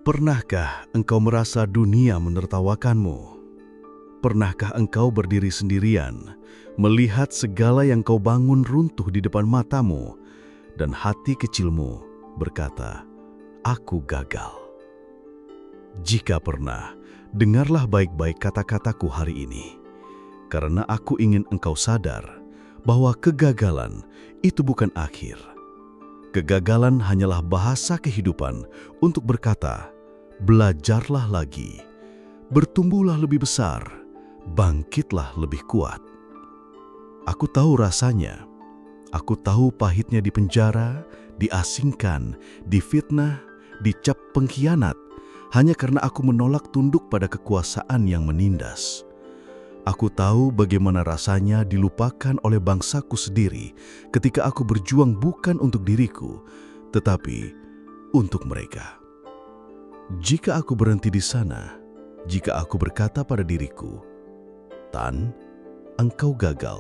Pernahkah engkau merasa dunia menertawakanmu? Pernahkah engkau berdiri sendirian, melihat segala yang kau bangun runtuh di depan matamu, dan hati kecilmu berkata, "Aku gagal"? Jika pernah, dengarlah baik-baik kata-kataku hari ini, karena aku ingin engkau sadar bahwa kegagalan itu bukan akhir. Kegagalan hanyalah bahasa kehidupan untuk berkata, belajarlah lagi, bertumbuhlah lebih besar, bangkitlah lebih kuat. Aku tahu rasanya, aku tahu pahitnya di penjara, diasingkan, difitnah, dicap pengkhianat, hanya karena aku menolak tunduk pada kekuasaan yang menindas. Aku tahu bagaimana rasanya dilupakan oleh bangsaku sendiri ketika aku berjuang bukan untuk diriku, tetapi untuk mereka. Jika aku berhenti di sana, jika aku berkata pada diriku, "Tan, engkau gagal,"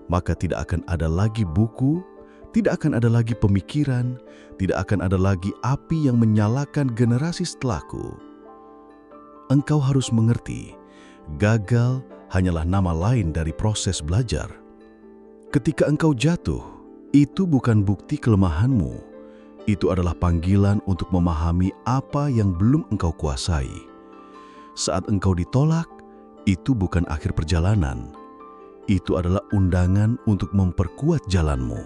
maka tidak akan ada lagi buku, tidak akan ada lagi pemikiran, tidak akan ada lagi api yang menyalakan generasi setelahku. Engkau harus mengerti, gagal hanyalah nama lain dari proses belajar. Ketika engkau jatuh, itu bukan bukti kelemahanmu. Itu adalah panggilan untuk memahami apa yang belum engkau kuasai. Saat engkau ditolak, itu bukan akhir perjalanan. Itu adalah undangan untuk memperkuat jalanmu.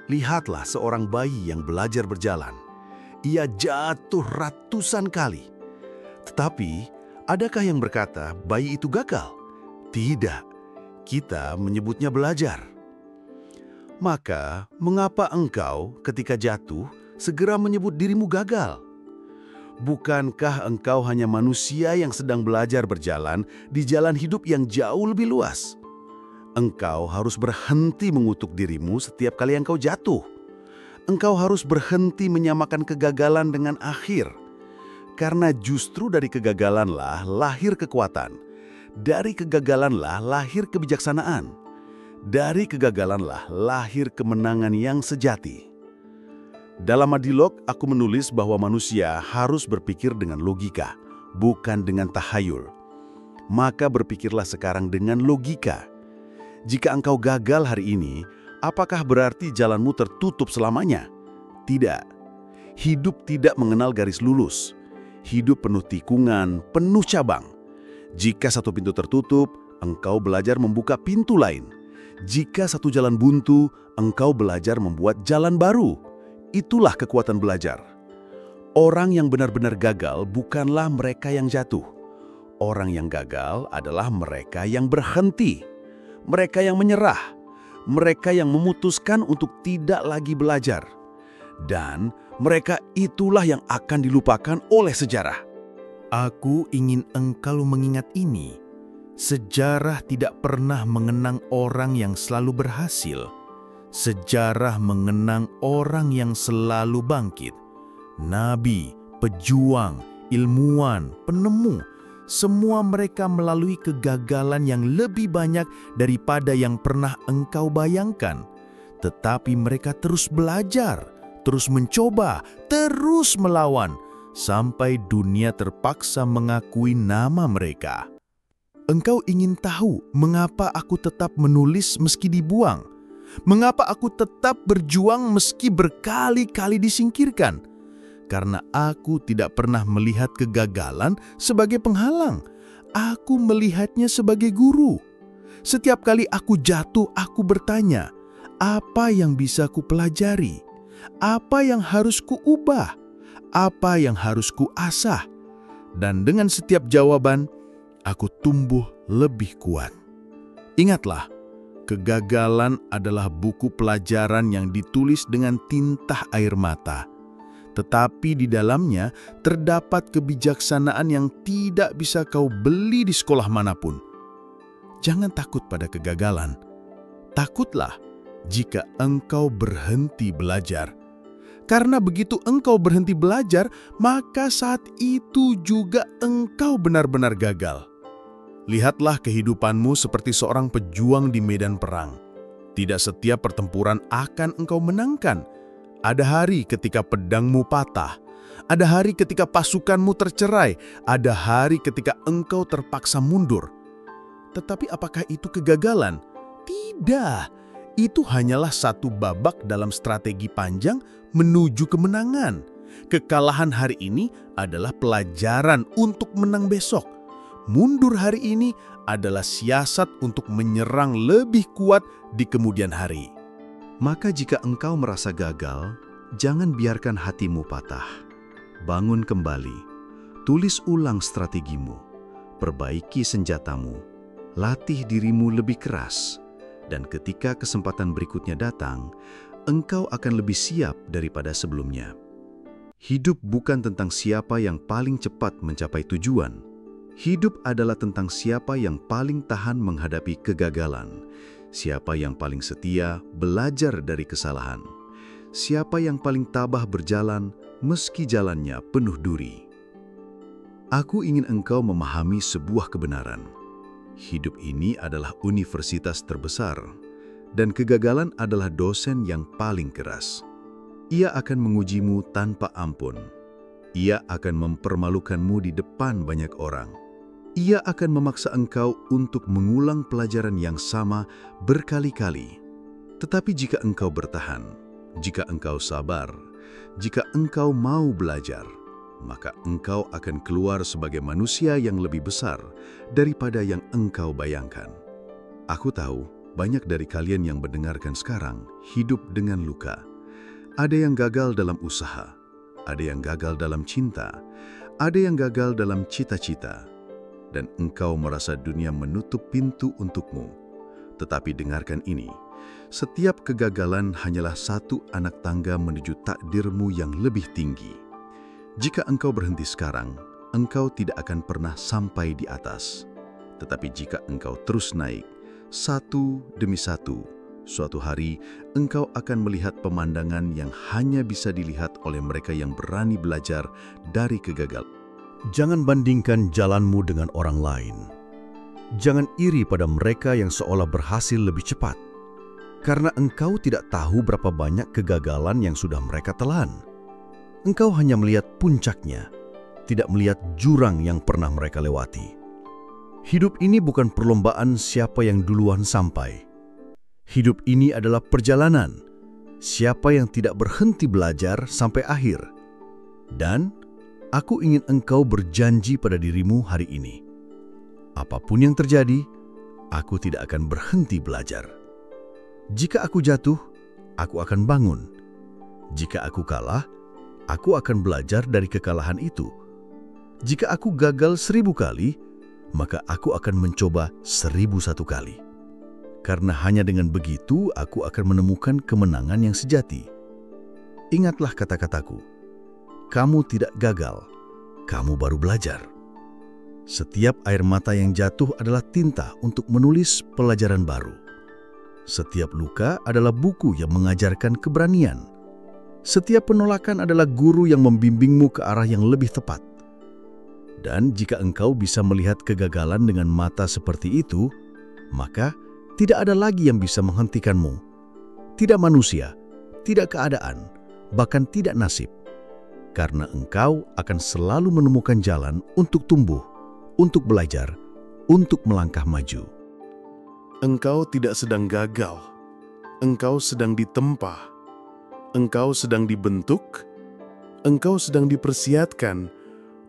Lihatlah seorang bayi yang belajar berjalan. Ia jatuh ratusan kali. Tetapi, adakah yang berkata bayi itu gagal? Tidak, kita menyebutnya belajar. Maka, mengapa engkau ketika jatuh segera menyebut dirimu gagal? Bukankah engkau hanya manusia yang sedang belajar berjalan di jalan hidup yang jauh lebih luas? Engkau harus berhenti mengutuk dirimu setiap kali engkau jatuh. Engkau harus berhenti menyamakan kegagalan dengan akhir. Karena justru dari kegagalanlah lahir kekuatan. Dari kegagalanlah lahir kebijaksanaan. Dari kegagalanlah lahir kemenangan yang sejati. Dalam Madilog, aku menulis bahwa manusia harus berpikir dengan logika, bukan dengan tahayul. Maka berpikirlah sekarang dengan logika. Jika engkau gagal hari ini, apakah berarti jalanmu tertutup selamanya? Tidak. Hidup tidak mengenal garis lurus. Hidup penuh tikungan, penuh cabang. Jika satu pintu tertutup, engkau belajar membuka pintu lain. Jika satu jalan buntu, engkau belajar membuat jalan baru. Itulah kekuatan belajar. Orang yang benar-benar gagal bukanlah mereka yang jatuh. Orang yang gagal adalah mereka yang berhenti. Mereka yang menyerah. Mereka yang memutuskan untuk tidak lagi belajar. Dan mereka itulah yang akan dilupakan oleh sejarah. Aku ingin engkau mengingat ini. Sejarah tidak pernah mengenang orang yang selalu berhasil. Sejarah mengenang orang yang selalu bangkit. Nabi, pejuang, ilmuwan, penemu, semua mereka melalui kegagalan yang lebih banyak daripada yang pernah engkau bayangkan. Tetapi mereka terus belajar, terus mencoba, terus melawan, sampai dunia terpaksa mengakui nama mereka. Engkau ingin tahu mengapa aku tetap menulis meski dibuang? Mengapa aku tetap berjuang meski berkali-kali disingkirkan? Karena aku tidak pernah melihat kegagalan sebagai penghalang. Aku melihatnya sebagai guru. Setiap kali aku jatuh, aku bertanya, apa yang bisa ku pelajari? Apa yang harus ku ubah? Apa yang harus ku asah? Dan dengan setiap jawaban, aku tumbuh lebih kuat. Ingatlah, kegagalan adalah buku pelajaran yang ditulis dengan tinta air mata. Tetapi di dalamnya terdapat kebijaksanaan yang tidak bisa kau beli di sekolah manapun. Jangan takut pada kegagalan. Takutlah jika engkau berhenti belajar. Karena begitu engkau berhenti belajar, maka saat itu juga engkau benar-benar gagal. Lihatlah kehidupanmu seperti seorang pejuang di medan perang. Tidak setiap pertempuran akan engkau menangkan. Ada hari ketika pedangmu patah. Ada hari ketika pasukanmu tercerai, ada hari ketika engkau terpaksa mundur. Tetapi apakah itu kegagalan? Tidak. Itu hanyalah satu babak dalam strategi panjang menuju kemenangan. Kekalahan hari ini adalah pelajaran untuk menang besok. Mundur hari ini adalah siasat untuk menyerang lebih kuat di kemudian hari. Maka jika engkau merasa gagal, jangan biarkan hatimu patah. Bangun kembali, tulis ulang strategimu, perbaiki senjatamu, latih dirimu lebih keras, dan ketika kesempatan berikutnya datang, engkau akan lebih siap daripada sebelumnya. Hidup bukan tentang siapa yang paling cepat mencapai tujuan. Hidup adalah tentang siapa yang paling tahan menghadapi kegagalan, siapa yang paling setia belajar dari kesalahan, siapa yang paling tabah berjalan meski jalannya penuh duri. Aku ingin engkau memahami sebuah kebenaran. Hidup ini adalah universitas terbesar, dan kegagalan adalah dosen yang paling keras. Ia akan mengujimu tanpa ampun. Ia akan mempermalukanmu di depan banyak orang. Ia akan memaksa engkau untuk mengulang pelajaran yang sama berkali-kali. Tetapi jika engkau bertahan, jika engkau sabar, jika engkau mau belajar, maka engkau akan keluar sebagai manusia yang lebih besar daripada yang engkau bayangkan. Aku tahu banyak dari kalian yang mendengarkan sekarang hidup dengan luka. Ada yang gagal dalam usaha, ada yang gagal dalam cinta, ada yang gagal dalam cita-cita, dan engkau merasa dunia menutup pintu untukmu. Tetapi dengarkan ini, setiap kegagalan hanyalah satu anak tangga menuju takdirmu yang lebih tinggi. Jika engkau berhenti sekarang, engkau tidak akan pernah sampai di atas. Tetapi jika engkau terus naik, satu demi satu, suatu hari engkau akan melihat pemandangan yang hanya bisa dilihat oleh mereka yang berani belajar dari kegagalan. Jangan bandingkan jalanmu dengan orang lain. Jangan iri pada mereka yang seolah berhasil lebih cepat, karena engkau tidak tahu berapa banyak kegagalan yang sudah mereka telan. Engkau hanya melihat puncaknya, tidak melihat jurang yang pernah mereka lewati. Hidup ini bukan perlombaan siapa yang duluan sampai. Hidup ini adalah perjalanan, siapa yang tidak berhenti belajar sampai akhir. Dan aku ingin engkau berjanji pada dirimu hari ini. Apapun yang terjadi, aku tidak akan berhenti belajar. Jika aku jatuh, aku akan bangun. Jika aku kalah, aku akan belajar dari kekalahan itu. Jika aku gagal 1000 kali, maka aku akan mencoba 1001 kali. Karena hanya dengan begitu aku akan menemukan kemenangan yang sejati. Ingatlah kata-kataku. Kamu tidak gagal, kamu baru belajar. Setiap air mata yang jatuh adalah tinta untuk menulis pelajaran baru. Setiap luka adalah buku yang mengajarkan keberanian. Setiap penolakan adalah guru yang membimbingmu ke arah yang lebih tepat. Dan jika engkau bisa melihat kegagalan dengan mata seperti itu, maka tidak ada lagi yang bisa menghentikanmu. Tidak manusia, tidak keadaan, bahkan tidak nasib. Karena engkau akan selalu menemukan jalan untuk tumbuh, untuk belajar, untuk melangkah maju. Engkau tidak sedang gagal. Engkau sedang ditempa. Engkau sedang dibentuk. Engkau sedang dipersiapkan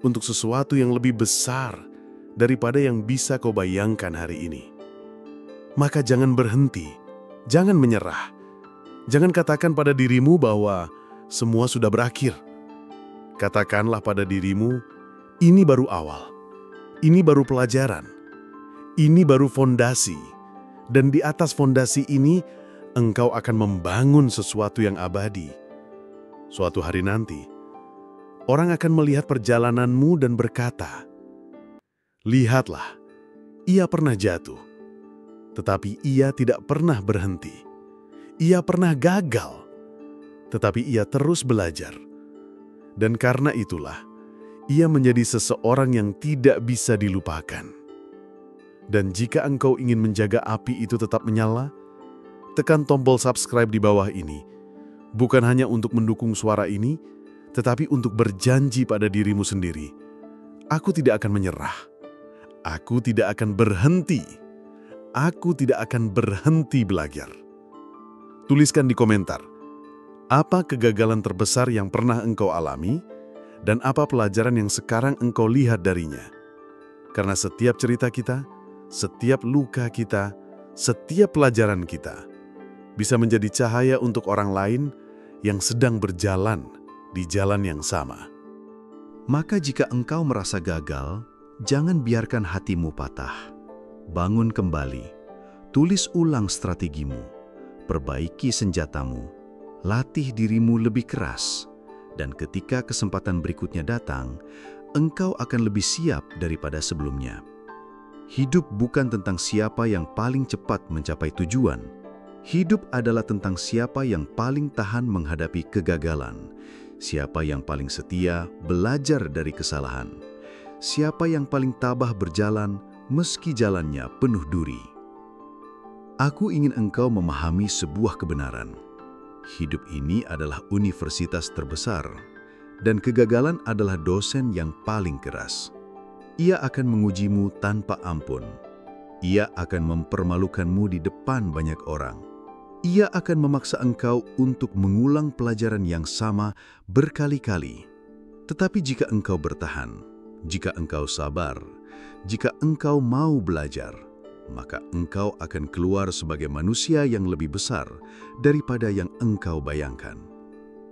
untuk sesuatu yang lebih besar daripada yang bisa kau bayangkan hari ini. Maka jangan berhenti, jangan menyerah. Jangan katakan pada dirimu bahwa semua sudah berakhir. Katakanlah pada dirimu, ini baru awal, ini baru pelajaran, ini baru fondasi, dan di atas fondasi ini engkau akan membangun sesuatu yang abadi. Suatu hari nanti, orang akan melihat perjalananmu dan berkata, "Lihatlah, ia pernah jatuh, tetapi ia tidak pernah berhenti. Ia pernah gagal, tetapi ia terus belajar. Dan karena itulah, ia menjadi seseorang yang tidak bisa dilupakan." Dan jika engkau ingin menjaga api itu tetap menyala, tekan tombol subscribe di bawah ini. Bukan hanya untuk mendukung suara ini, tetapi untuk berjanji pada dirimu sendiri, aku tidak akan menyerah. Aku tidak akan berhenti. Aku tidak akan berhenti belajar. Tuliskan di komentar, apa kegagalan terbesar yang pernah engkau alami dan apa pelajaran yang sekarang engkau lihat darinya. Karena setiap cerita kita, setiap luka kita, setiap pelajaran kita bisa menjadi cahaya untuk orang lain yang sedang berjalan di jalan yang sama. Maka jika engkau merasa gagal, jangan biarkan hatimu patah. Bangun kembali, tulis ulang strategimu, perbaiki senjatamu, latih dirimu lebih keras, dan ketika kesempatan berikutnya datang, engkau akan lebih siap daripada sebelumnya. Hidup bukan tentang siapa yang paling cepat mencapai tujuan. Hidup adalah tentang siapa yang paling tahan menghadapi kegagalan, siapa yang paling setia belajar dari kesalahan, siapa yang paling tabah berjalan meski jalannya penuh duri. Aku ingin engkau memahami sebuah kebenaran. Hidup ini adalah universitas terbesar, dan kegagalan adalah dosen yang paling keras. Ia akan mengujimu tanpa ampun. Ia akan mempermalukanmu di depan banyak orang. Ia akan memaksa engkau untuk mengulang pelajaran yang sama berkali-kali. Tetapi jika engkau bertahan, jika engkau sabar, jika engkau mau belajar, maka engkau akan keluar sebagai manusia yang lebih besar daripada yang engkau bayangkan.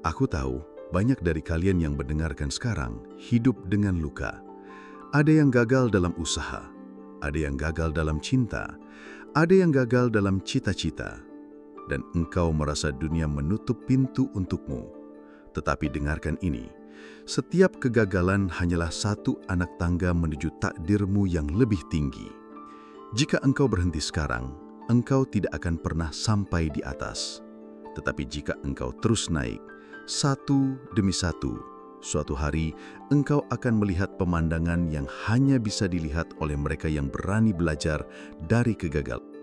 Aku tahu banyak dari kalian yang mendengarkan sekarang hidup dengan luka. Ada yang gagal dalam usaha, ada yang gagal dalam cinta, ada yang gagal dalam cita-cita, dan engkau merasa dunia menutup pintu untukmu. Tetapi dengarkan ini, setiap kegagalan hanyalah satu anak tangga menuju takdirmu yang lebih tinggi. Jika engkau berhenti sekarang, engkau tidak akan pernah sampai di atas. Tetapi jika engkau terus naik, satu demi satu, suatu hari engkau akan melihat pemandangan yang hanya bisa dilihat oleh mereka yang berani belajar dari kegagalan.